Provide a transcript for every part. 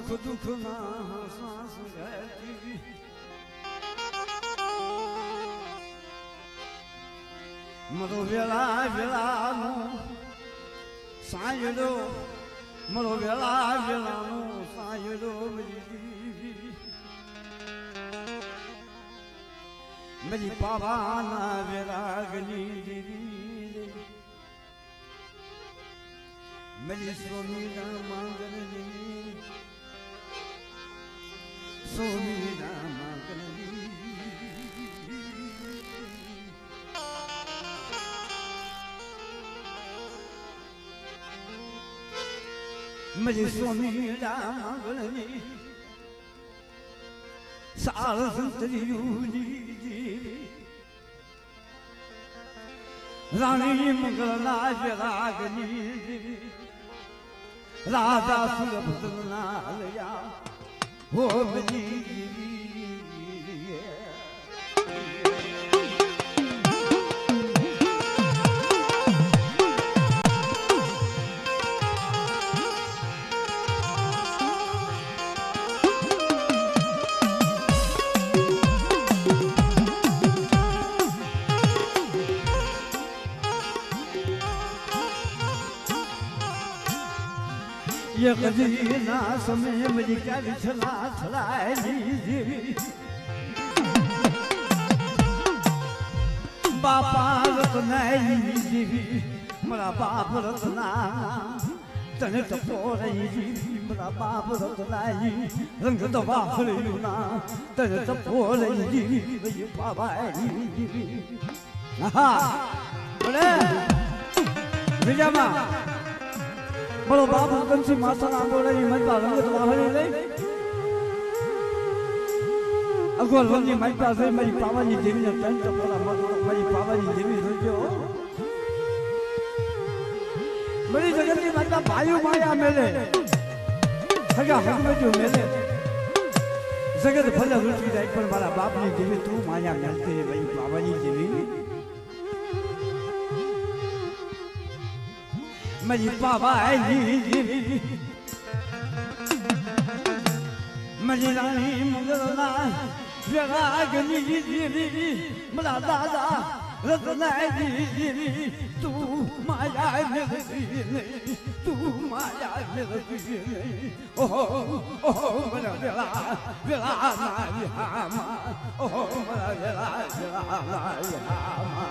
દુઃખના શ્વાસ ગેતી મરો વેલા વેલાનો સાયડો મરો વેલા વેલાનો સાયડો मेरी पावाना विरागनी देवी मेरी सोमीना मांगनी सोमीना मांगनी मेरी सोमीना मांगनी साल संतरियूनी रानी मंगलना विरागनी राजा सुरभद्रना लया हो बनी ये कदी ना समय मेरी क्या बिछला छलाए लीजिए बापा रत्नाई लीजिए मेरा बाप रत्ना तने तो पोरई जी मेरा बाप रत्नाई रंग तो बाप लेना तने तो पोरई जी मेरी बाबा जी हाँ बोले विजयमा बोलो बाप कंसी माता नाम बोले मत बालंग तो बाहर ले अगोल वंदी मत पासे मेरी पावा जी देवी ने तन तो बोला मत मेरी पावा जी देवी सोचो मेरी जगत की माता भाइयों माया मेले सगा हक में जो मेले जगत भला रुचि जाए पर मारा बाप ने देवी तू माया मिलते है मेरी पावा जी देवी मेरी बाबा मेरी रानी मंगलना विरागनी मेरा दादा रत्ना तू माया मेरी तू माया मेरी ओहो ओहो मेरा वेला वेला नारियामा ओहो मेरा वेला वेला नारियामा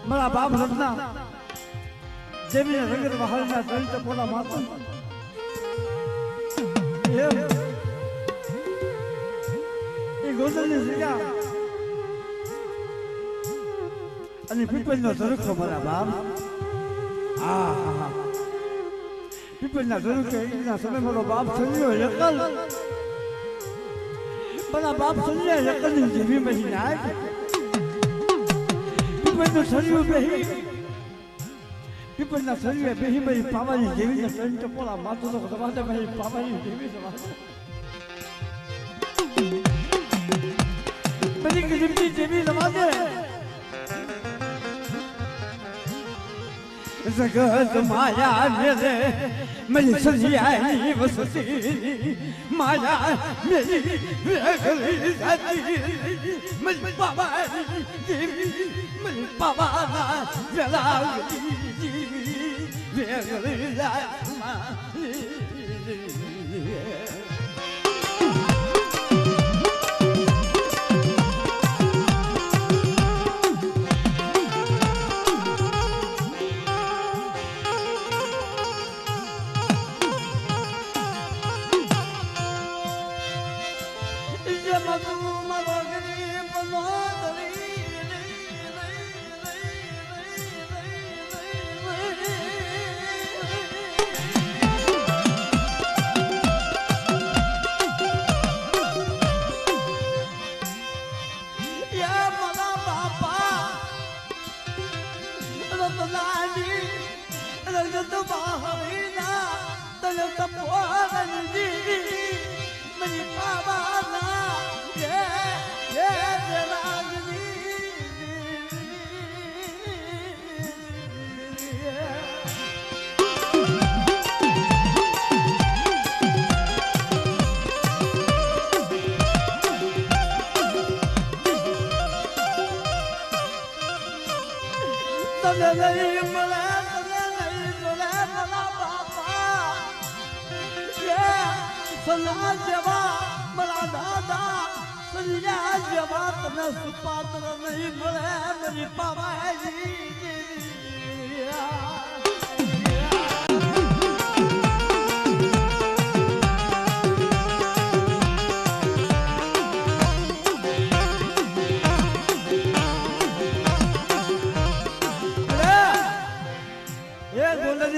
मेरा बाप रत्ना देवी ने रंगत बहार में दलित पोला माता ये गोदल ने सीखा अनि पीपल ने जरूर को मेरा बाप पीपल ने जरूर के इतना समय मेरा बाप सुनियो यकल मेरा बाप सुनियो यकल ने देवी में ही नाय पिपलना सरियो बेही पिपलना सरियो बेही मेरी पावा जी देवी ने संत पोला मातो तो दबाते मेरी पावा जी देवी दबाते मेरी गिरती देवी दबाते जगत माया मेरे मेरी सजियाई वसती माया मेरी वेगली जाती मेरी पावा देवी मेरी पावा वेगली वेगली जाती રંગત બાહરીના તને તપોરંજી મરી પાવાના એ જલાલની તને નહીં મળે સલા જેવા મારા દાદા સલિયા જેવા તને સુપાત્ર નહીં મળે મારી પાવાજી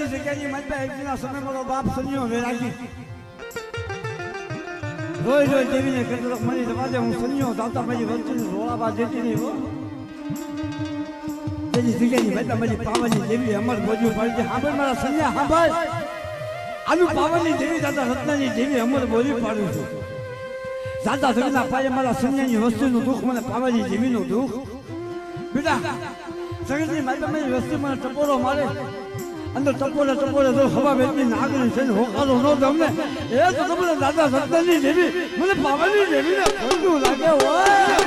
જગ્યાની મજબા સમય મારો બાપ સન્યો વેરાગી રોજ રોજ દેવીને કહેતો મળી જવા દે હું સન્યો આવતા મારી વસ્તુને રોળાબા દેતી નહીં હો તેની જગ્યાની મજબા મારી પાવાની દેવી અમર બોજ્યું પાડી સાંભળ મારા સન્યા સાંભળ આનું પાવાની દેવી દાદા રત્નાની દેવી અમર બોલી પાડું છું દાદા જગના પાયે મારા સન્યાની વસ્તુનું દુઃખ મને પાવાની દેવીનું દુઃખ બેટા જગતની મજબા મારી વસ્તુ મને ટપોરો મારે અંદર ટપોરે જો હવા બેટની નાગની છે હોકારો નો તમને એ તો તમને દાદા સત્તાની દેવી મને પાવાની દેવી ને ભંડું લાગે હોય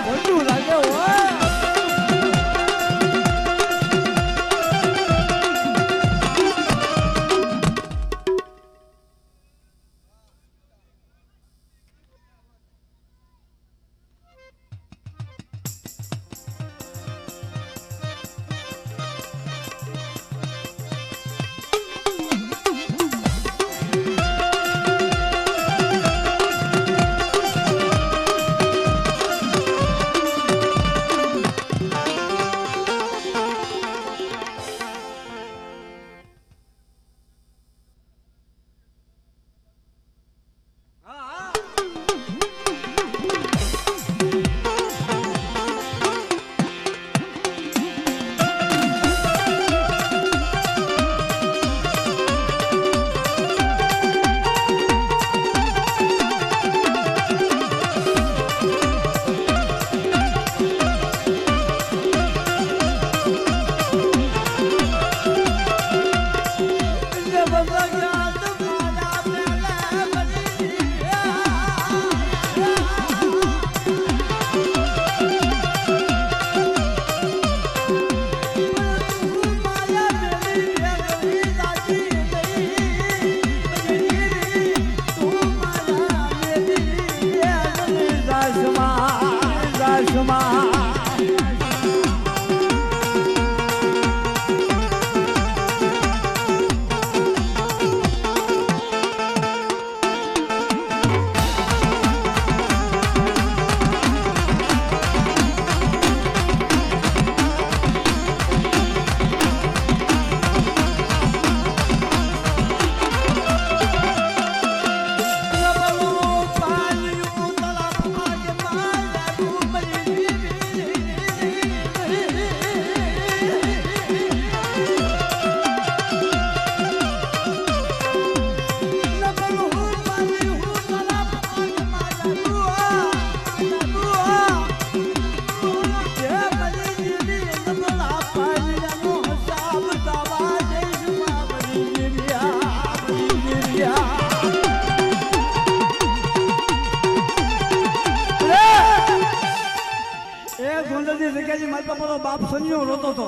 બાપ સન્યો રોતો હતો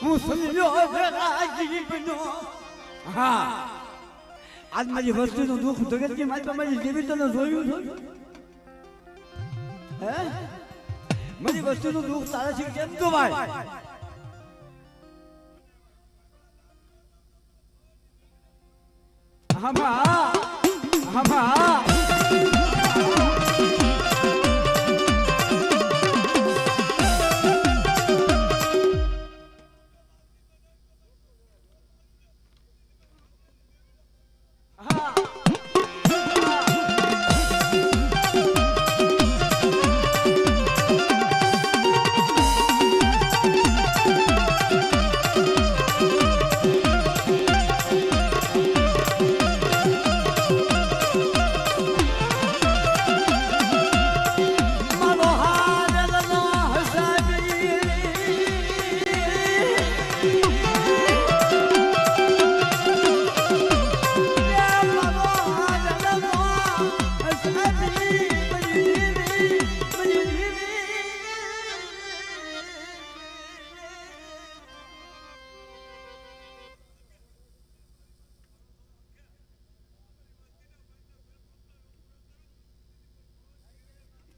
હું સન્યો હા આજ મારી વસ્તુનું દુઃખ જગતની મારી દેવી તને જોયું છે હે મારી વસ્તુનું દુઃખ તારાથી કેમ જોવાય હા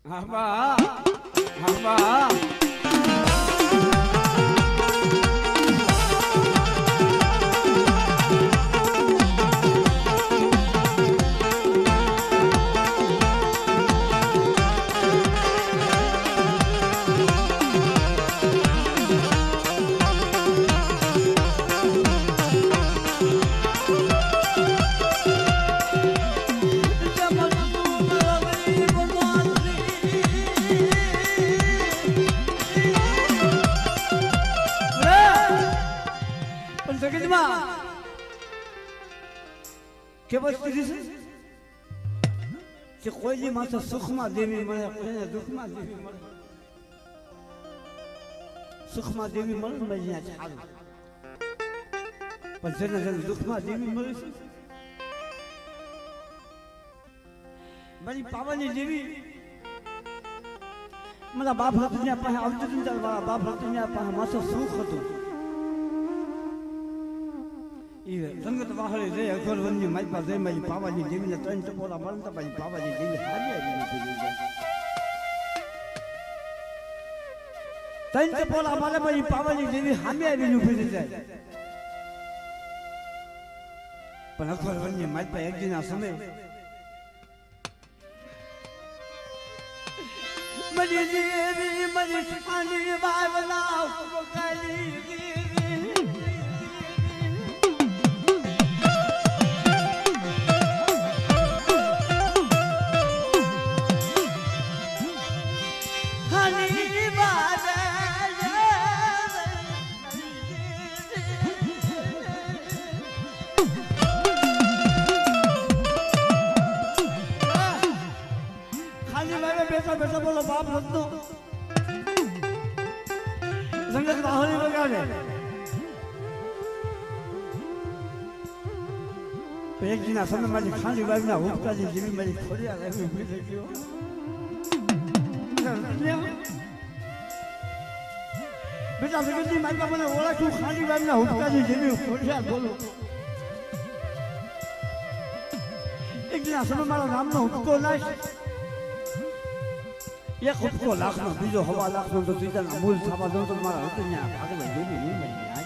હા બા હા બા કે બસ કીધી છે કે કોઈની માથે સુખમાં દેવી મળે કોઈને દુઃખમાં દેવી મળે સુખમાં દેવી મળે ને અહીંયા સારું પણ જેને જેને દુઃખમાં દેવી મળે છે મારી પાવાની દેવી મારા બાપ હતા પાસે આવતી હતી મારા બાપ હતા પાસે માથે સુખ હતું સંગત વાહળી રે અગરવનની મારી પાસે મારી પાવાની દેવીને ત્રણ ટપોરા મળતા મારી પાવાની દેવી હારી આવીને ત્રણ ટપોરા મારે મારી પાવાની દેવી સામે આવીને ઉભી જાય પણ અગરવનની મારી પાસે એક દિના સમય મરી દેવી મરી સાની બાવલા ઉપકારી બેઠા બોલો બાપ રત્નો સંગત બાહરી વગાડે એક દિના સમય મારી ખાલી વાગના હુંકાજી જેવી મારી ખોડિયા લાગી ઉભી થઈ ગયો બેટા સંગતની મારી પાસે મને ઓળખ્યું ખાલી વાગના હુંકાજી જેવી ખોડિયા બોલો એક દિના સમય મારા નામનો હુંકો નાખ એક હુક્કો લાખનો બીજો હવા લાખનો તો ત્રીજાના મૂળ થવા દઉં તો મારા હતું ત્યાં આગળ જેવી નહીં મળી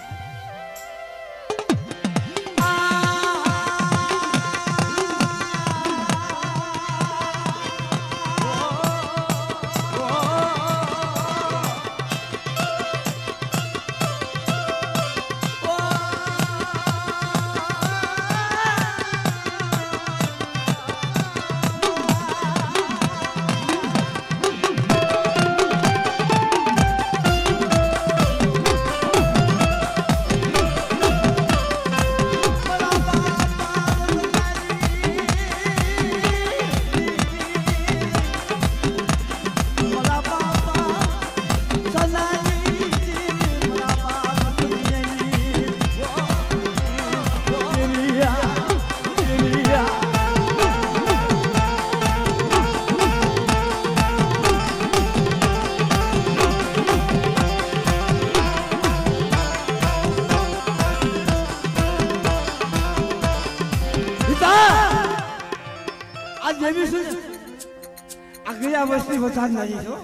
વસ્તી વધારનારી છો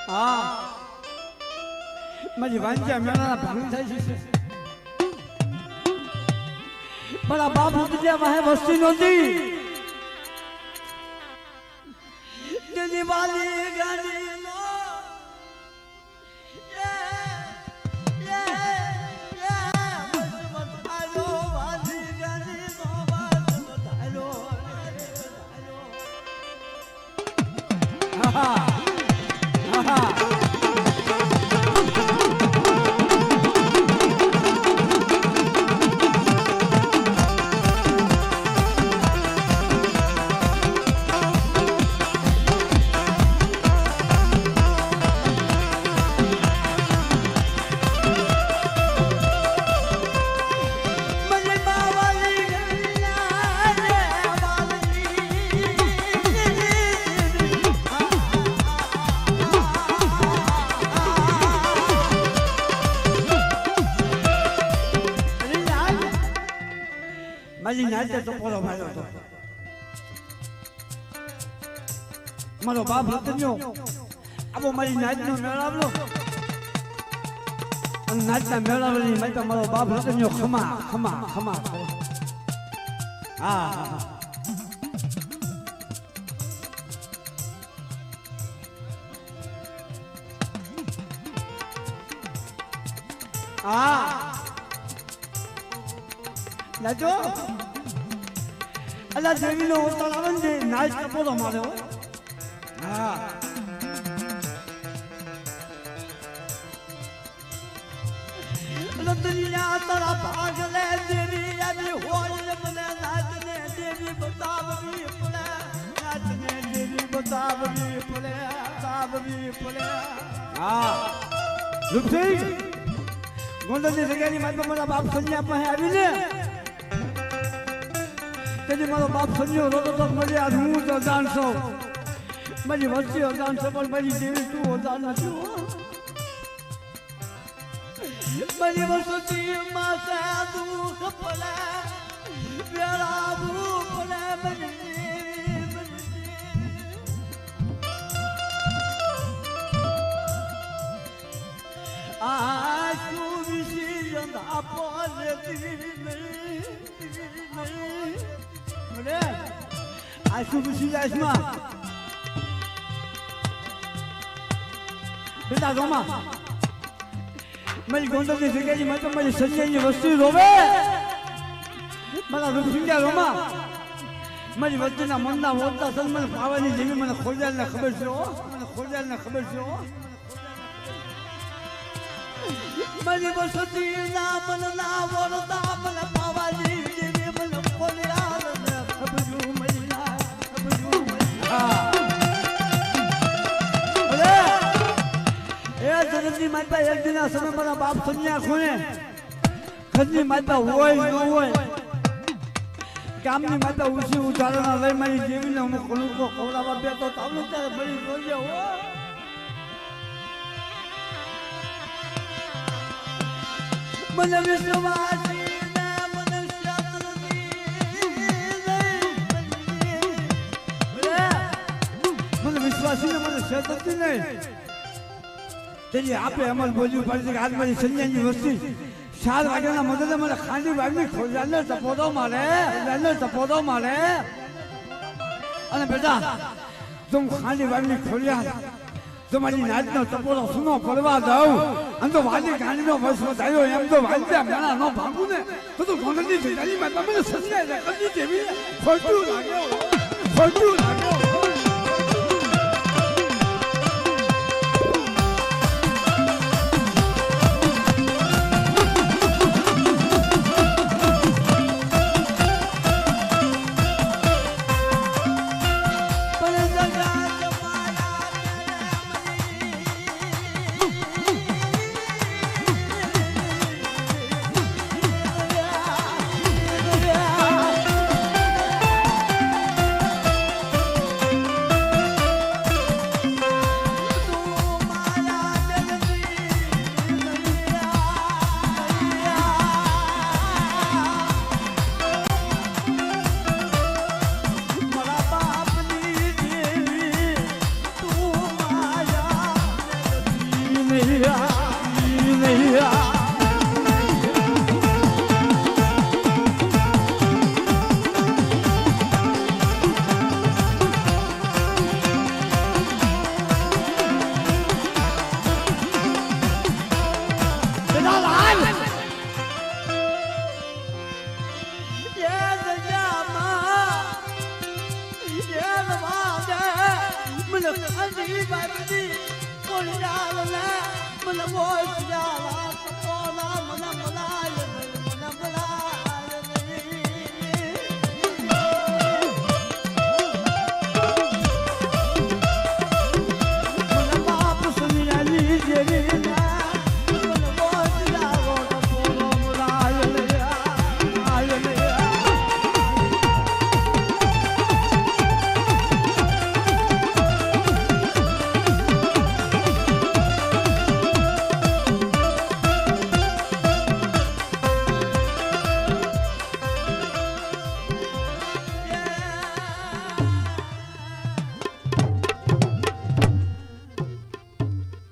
હા મારી વાંચ્યા મેળાના ભાંગ થાય છે મારા બાપ ત્યાં વાહે વસ્તી નહોતી તેની વાલી ગાડી મારી નાચે તો પોલો માર્યો હતો મારો બાપ રતન્યો આવો મારી નાચનો મેળાવલો અને નાચના મેળાવવાની માટે મારો બાપ રતન્યો ખમા ખમા ખમા હા હા નાચો અલા દેવીનો અવતાર આવે ને નાચ કપોરો મારે હો હા દુનિયા તારા ભાગ લે દેવી આવી હોય મને નાચને દેવી બતાવવી પડે નાચને દેવી બતાવવી પડે હા રૂપસિંહ ગોંડલની જગ્યાની માતા મારા બાપ સંજ્ઞા પાસે આવીને તેથી મારો બાપ સંજ્ઞો રોતો તો મળી આ હું તો જાણશો મારી વસ્તી જાણશો પણ મારી દેવી તું જાણ નથી મારી વસ્તી માથે દુઃખ પડે વેરાવું પડે આ શું વિષય આપો આ શું પૂછી જાય છે બેટા રોમા મારી ગોંડલની જગ્યાની માતા મારી સંજયની વસ્તુ રોવે મારા રૂપસિંગા રોમા મારી વસ્તુના મનના મોટા સન મને પાવાની જેવી મને ખોજાલને ખબર છે મને ખોજાલને ખબર છે મારી વસ્તુના મનના મોટા મને પાવાની જેવી મને ખોજાલને ખબર છે જગતની માતા એક દિના સમય મારા બાપ સંજ્ઞા ખૂણે ખજની માતા હોય ન હોય ગામની માતા ઉછી ઉધારણા લઈ મારી જેવીને હું ખોલુકો ખવડાવવા બેઠો તાવલું ત્યારે બળી જોઈએ હો મને વિશ્વાસ મને વિશ્વાસી મને શેતરતી નહીં તેની આપે અમલ બોલ્યું પડશે કે આજ મારી સંજયની વસ્તી 4 વાગ્યાના મદદે મને ખાંડી વાગની ખોજાને ટપોરો મારે અને બેટા તું ખાંડી વાગની ખોલ્યા તો મારી નાચનો ટપોરો સુનો પડવા દઉં અને તો વાલી ખાંડીનો વસવો થયો એમ તો વાલ્યા મેળા ન ભાગું ને તો ગોંડલની જગ્યાની માતા મને સંજય કદી જેવી ખોટું લાગ્યો મને